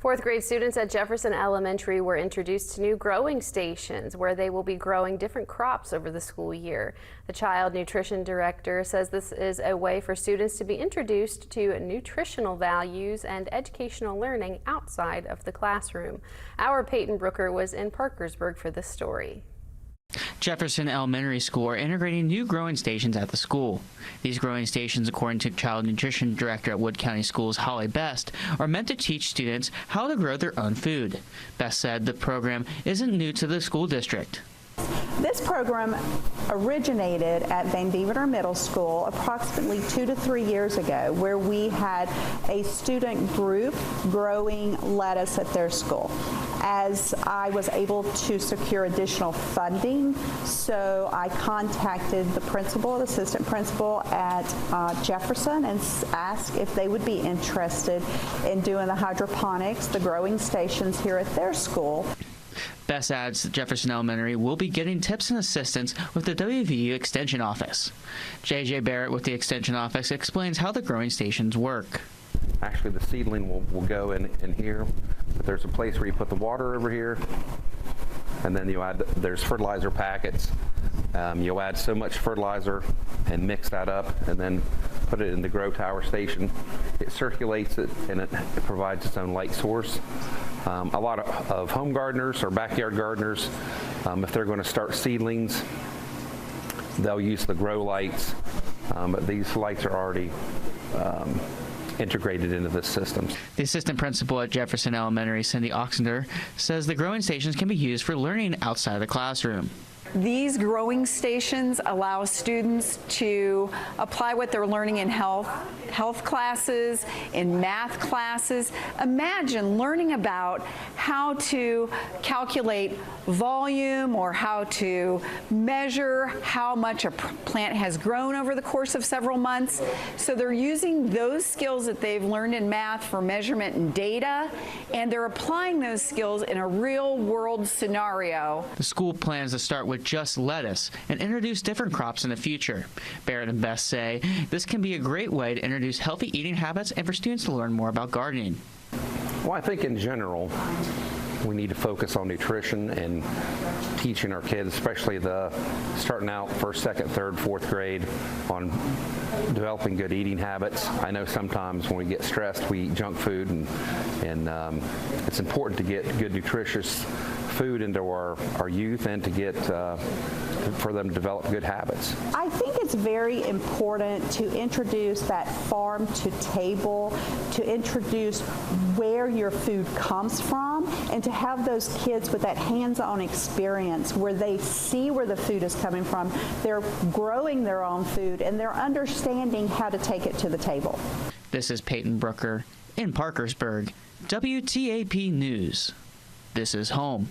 Fourth grade students at Jefferson Elementary were introduced to new growing stations where they will be growing different crops over the school year. The child nutrition director says this is a way for students to be introduced to nutritional values and educational learning outside of the classroom. Our Peyton Brooker was in Parkersburg for this story. Jefferson Elementary School are integrating new growing stations at the school. These growing stations, according to Child Nutrition Director at Wood County Schools, Hollie, are meant to teach students how to grow their own food. Best said the program isn't new to the school district. This program originated at Van Deventer Middle School approximately 2 to 3 years ago, where we had a student group growing lettuce at their school. As I was able to secure additional funding, so I contacted the principal and assistant principal at Jefferson and asked if they would be interested in doing the hydroponics, the growing stations here at their school. Bess adds that Jefferson Elementary will be getting tips and assistance with the WVU Extension Office. J.J. Barrett with the Extension Office explains how the growing stations work. Actually, the seedling will go in here, but there's a place where you put the water over here, and then there's fertilizer packets. You'll add so much fertilizer and mix that up and then put it in the grow tower station. It circulates it and it provides its own light source. A lot of home gardeners or backyard gardeners, if they're going to start seedlings, they'll use the grow lights, but these lights are already integrated into this system. The assistant principal at Jefferson Elementary, Cindy Oxender, says the growing stations can be used for learning outside the classroom. These growing stations allow students to apply what they're learning in health classes, in math classes. Imagine learning about how to calculate volume or how to measure how much a plant has grown over the course of several months. So they're using those skills that they've learned in math for measurement and data, and they're applying those skills in a real-world scenario. The school plans to start with just lettuce and introduce different crops in the future. Barrett and Best say this can be a great way to introduce healthy eating habits and for students to learn more about gardening. Well, I think in general, we need to focus on nutrition and teaching our kids, especially the starting out first, second, third, fourth grade, on developing good eating habits. I know sometimes when we get stressed, we eat junk food, and it's important to get good nutritious food into our youth and to get for them to develop good habits. I think it's very important to introduce that farm to table, to introduce where your food comes from, and to have those kids with that hands-on experience where they see where the food is coming from, they're growing their own food, and they're understanding how to take it to the table. This is Peyton Brooker in Parkersburg, WTAP News. This is home.